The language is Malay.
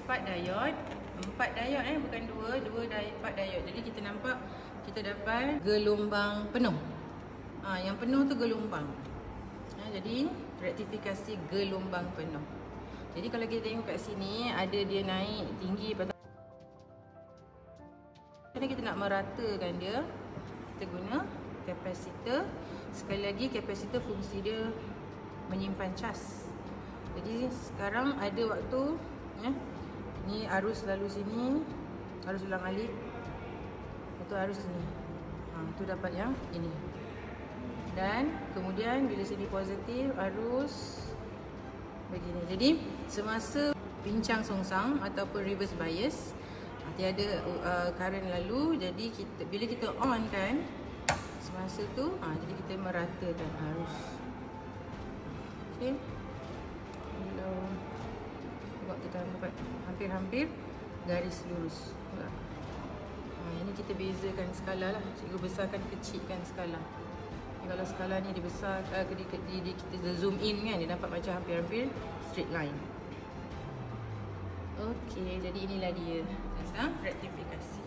4 diode. 4 diode bukan 4 diode. Jadi kita nampak kita dapat gelombang penuh. Yang penuh tu gelombang. Jadi rektifikasi gelombang penuh. Jadi kalau kita tengok kat sini ada dia naik tinggi, lepas tu kita nak meratakan dia, kita guna kapasitor. Sekali lagi kapasitor fungsi dia menyimpan cas. Jadi sekarang ada waktu ni arus lalu sini, arus ulang alik, itu arus sini. Tu dapat yang ini. Dan kemudian bila sini positif, arus begini. Jadi semasa bincang songsang ataupun reverse bias, tiada current lalu. Jadi bila kita on kan, semasa tu jadi kita meratakan arus. Okey. Kalau buat kita dapat hampir-hampir garis lurus. Ini kita bezakan skala lah. Cikgu besarkan, kecilkan skala. Kalau skala ni dibesar, kita zoom in kan, dia nampak macam hampir-hampir straight line. Okey, jadi inilah dia tentang rektifikasi.